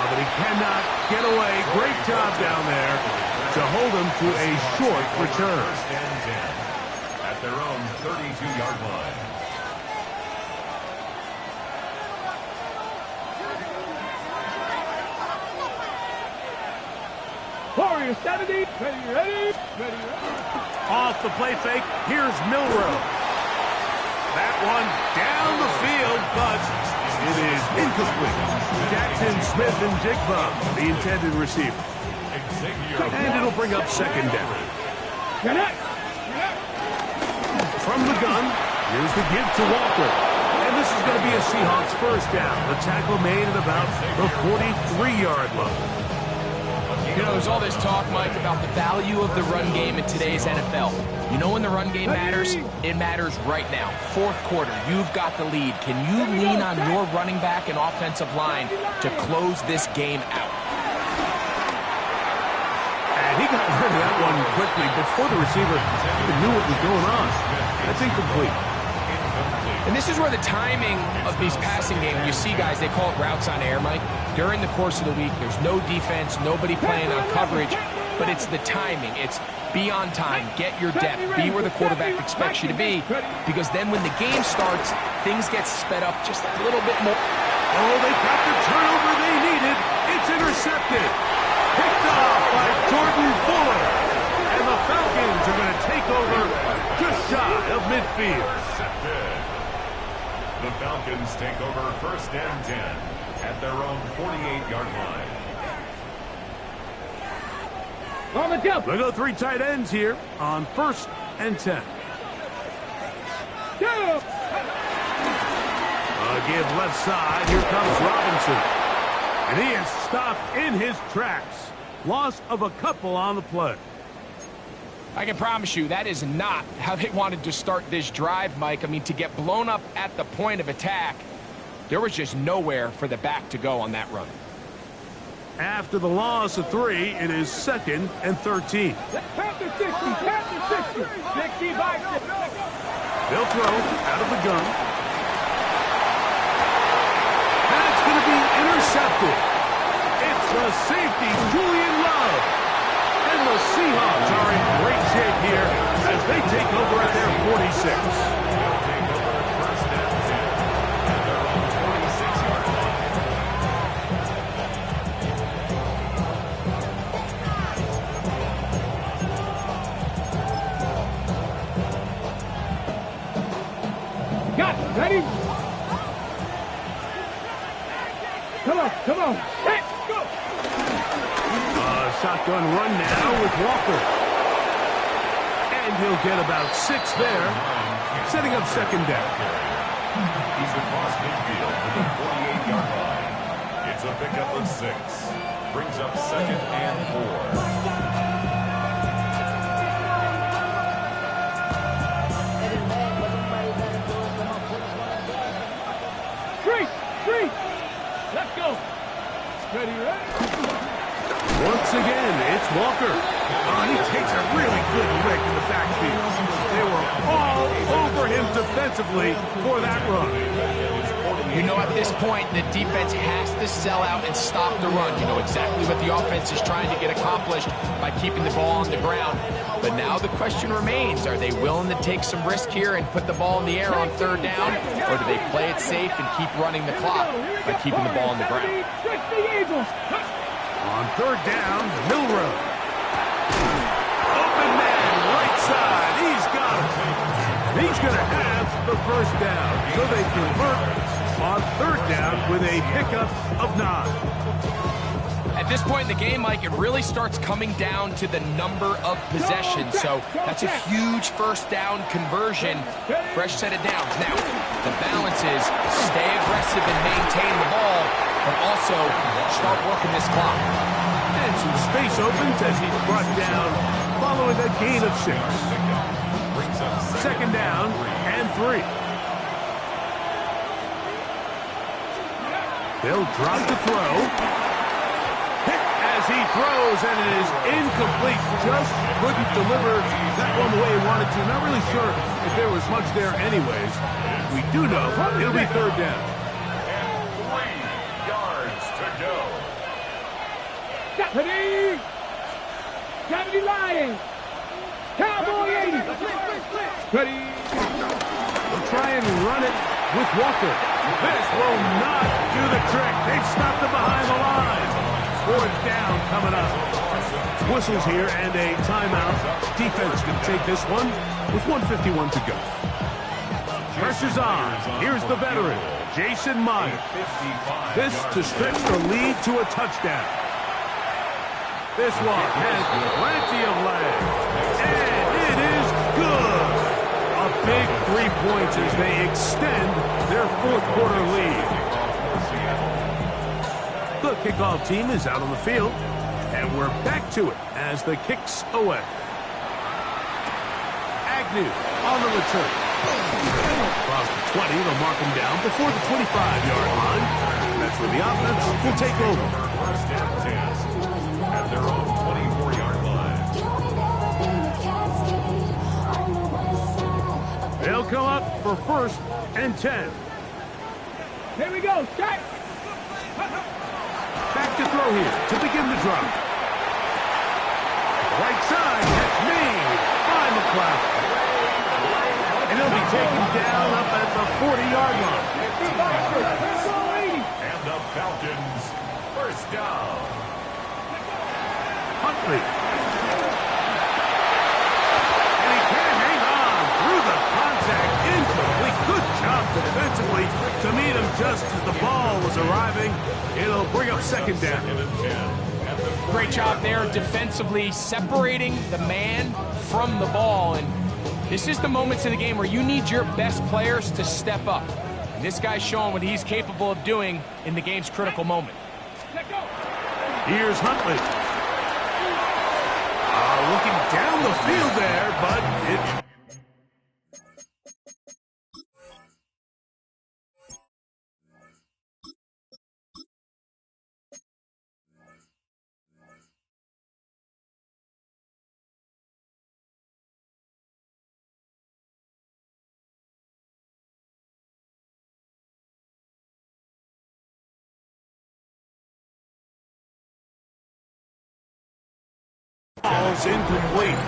But he cannot get away. Great job down there to hold him to a short return. At their own 32-yard line. Warrior 70, ready. Off the play fake, here's Milrow. That one down the field, but it is incomplete. Jackson, Smith, and Jigba, the intended receiver. And it'll bring up 2nd down. From the gun, here's the give to Walker. And this is going to be a Seahawks 1st down. The tackle made at about the 43-yard line. You know, there's all this talk, Mike, about the value of the run game in today's NFL. You know when the run game matters? It matters right now. 4th quarter, you've got the lead. Can you lean on your running back and offensive line to close this game out? And he got rid of that one quickly before the receiver even knew what was going on. That's incomplete. And this is where the timing of these passing games, you see guys, they call it routes on air, Mike. During the course of the week, there's no defense, nobody playing on coverage, but it's the timing. It's be on time, get your depth, be where the quarterback expects you to be, because then when the game starts, things get sped up just a little bit more. Oh, they got the turnover they needed. It's intercepted. Picked off by Jordan Fuller. And the Falcons are going to take over just shy of midfield. The Falcons take over 1st and 10 at their own 48-yard line. On the jump. They go 3 tight ends here on 1st and 10. Give left side. Here comes Robinson. And he is stopped in his tracks. Loss of a couple on the play. I can promise you that is not how they wanted to start this drive, Mike. I mean, to get blown up at the point of attack, there was just nowhere for the back to go on that run. After the loss of 3, it is 2nd and 13. Panther 60, Panther 60. 60 by 6. They'll throw out of the gun. That's going to be intercepted. It's the safety, Julian Love. And the Seahawks are in great shape here as they take over at their 46. They'll take over 1st and 10 at their own 26-yard line. Got it. Ready? Come on. Hey, go. Shotgun run now with Walker. And he'll get about 6 there, setting up 2nd down. He's across midfield to the 48-yard line. It's a pickup of 6. Brings up 2nd and 3. Let's go. Ready? Once again, it's Walker. He takes a really good lick in the backfield. They were all over him defensively for that run. You know, at this point, the defense has to sell out and stop the run. You know exactly what the offense is trying to get accomplished by keeping the ball on the ground. But now the question remains, are they willing to take some risk here and put the ball in the air on 3rd down? Or do they play it safe and keep running the clock by keeping the ball on the ground? On third down, Milrow. Open man, right side. He's got it. He's going to have the first down. So they convert on third down with a pickup of 9. At this point in the game, Mike, it really starts coming down to the number of possessions. So that's a huge first down conversion. Fresh set of downs. Now, the balance is stay aggressive and maintain the ball, but also start working this clock. And some space opens as he's brought down following a gain of 6. Second down and 3. They'll drop the throw. As he throws, and it is incomplete. Just couldn't deliver that one the way he wanted to. Not really sure if there was much there anyways. We do know it'll be third down. And 3 yards to go. Ready? Gravity Lions. Cowboy 80. Ready? They'll try and run it with Walker. This will not do the trick. They've stopped him behind the line. Fourth down coming up. Whistles here and a timeout. Defense can take this one with 1:51 to go. Pressure's on. Here's the veteran, Jason Myers. This to stretch the lead to a touchdown. This one has plenty of legs. And it is good. A big 3 points as they extend their fourth quarter lead. The kickoff team is out on the field, and we're back to it as the kick's away. Agnew on the return. Across the 20, they'll mark him down before the 25-yard line. That's where the offense will take over. First and 10 at their own 24-yard line. They'll come up for first and 10. Here we go. Check. Back to throw here to begin the drop. Right side, that's made by McLeod. And he'll be taken down up at the 40-yard line. And the Falcons, first down. Huntley. And he can't hang on through the contact. Incomplete. Good job defensively to meet him just as the ball was arriving. It'll bring up second down. Great job there defensively, separating the man from the ball. And this is the moments of the game where you need your best players to step up. And this guy's showing what he's capable of doing in the game's critical moment. Here's Huntley. Looking down the field there, but it... Ball's incomplete.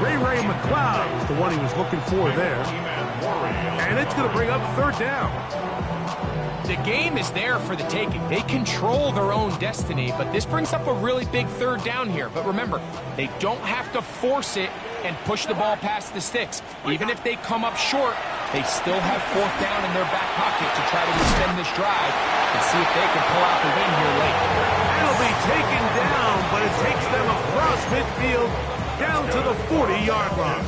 Ray McLeod is the one he was looking for there. And it's going to bring up third down. The game is there for the taking. They control their own destiny, but this brings up a really big third down here. But remember, they don't have to force it and push the ball past the sticks. Even if they come up short, they still have fourth down in their back pocket to try to extend this drive and see if they can pull out the win here late. It'll be taken down, but it takes them across midfield down to the 40-yard line.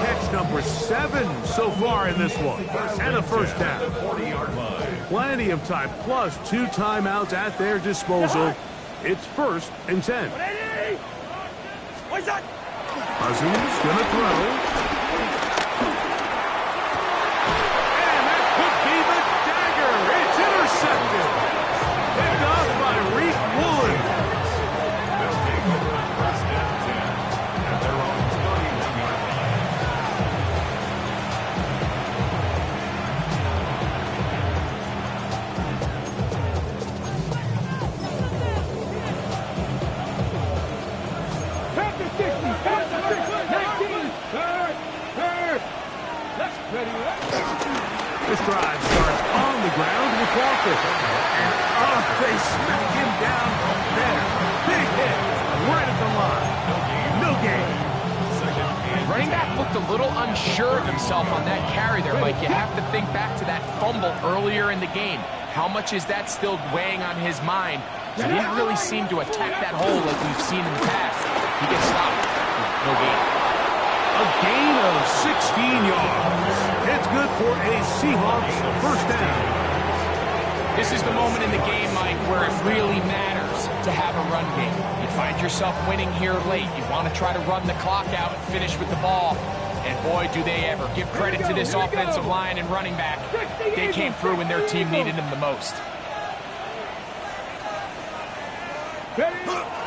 Catch number 7 so far in this one, and a first down. Plenty of time, plus 2 timeouts at their disposal. It's first and 10. Cousins gonna throw. And that could be the dagger. It's intercepted. Picked off by Reek Woolen. They'll take over first and 10 at their own 31-yard line. Panther 60. Panther 60. 19. Third. Let's ready. This drive starts on the ground with Walker. And they smack him down there. looked a little unsure of himself on that carry there, Mike. You have to think back to that fumble earlier in the game. How much is that still weighing on his mind? He didn't really seem to attack that hole like we've seen in the past. He gets stopped. No gain. A gain of 16 yards. It's good for a Seahawks first down. This is the moment in the game, Mike, where it really matters to have a run game. You find yourself winning here late. You want to try to run the clock out and finish with the ball. And boy, do they ever. Give credit to this offensive line and running back. They came through when their team needed them the most.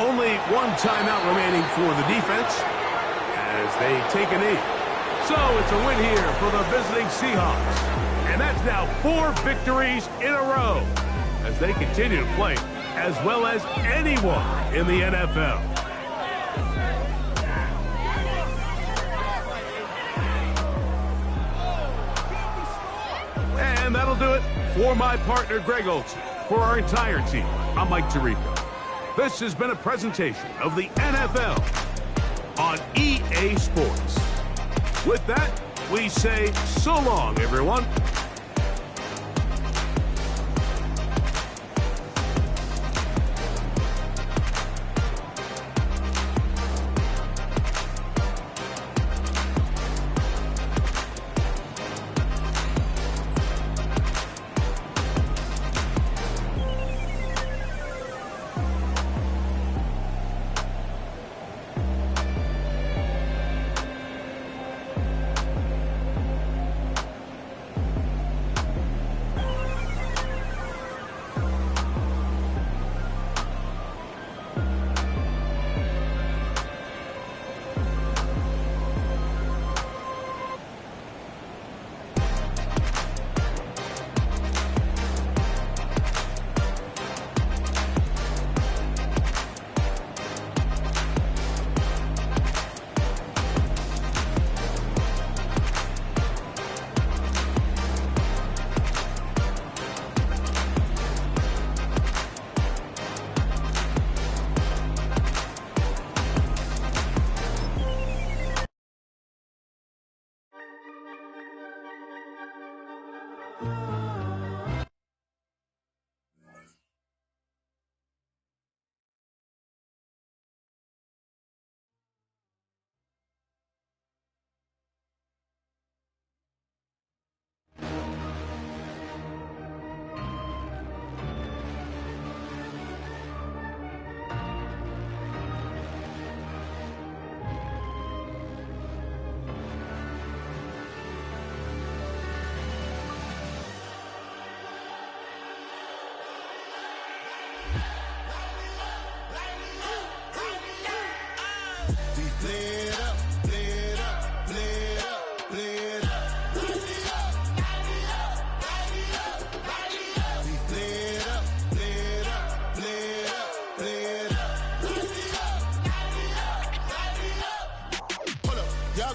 Only one timeout remaining for the defense as they take a knee. So it's a win here for the visiting Seahawks. And that's now 4 victories in a row as they continue to play as well as anyone in the NFL. And that'll do it for my partner, Greg Olson. For our entire team, I'm Mike Tirico. This has been a presentation of the NFL on EA Sports. With that, we say so long, everyone.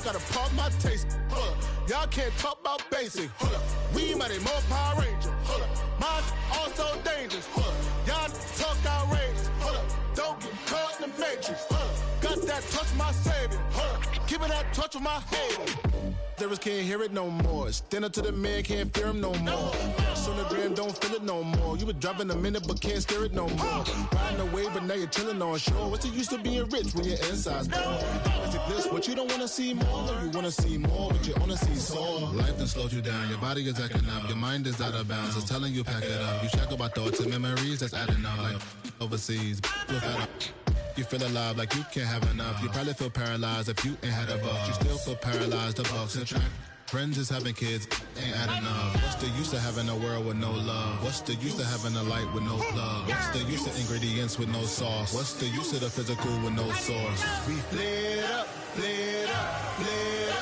Gotta pump my taste. Hold up. Y'all can't talk about basic. Hold up. We might more Power Ranger. Hold up. Mine also dangerous. Hold up. Y'all talk outrageous. Hold up. Don't get caught in the matrix. Hold up. Got that touch my savior. Hold up. Keeping that touch with my haters. Lyrics can't hear it no more. Stand up to the man, can't fear him no more. On the gram, don't feel it no more. You were driving a minute, but can't steer it no more. Riding away, but now you're chilling on shore. What's the use of being rich when your inside's poor? Is it this what you don't want to see more? You want to see more, but you only see sore. Life done slowed you down. Your body is acting up. Your mind is out of bounds. It's telling you pack it up. You shackle by thoughts and memories that's adding up. Like overseas, you feel alive like you can't have enough. You probably feel paralyzed if you ain't had a buck. You still feel paralyzed, the bucks and track. Friends is having kids, ain't adding up. What's the use of having a world with no love? What's the use of having a light with no plug? What's the use of ingredients with no sauce? What's the use of the physical with no source? We flared up, flared up, flared up.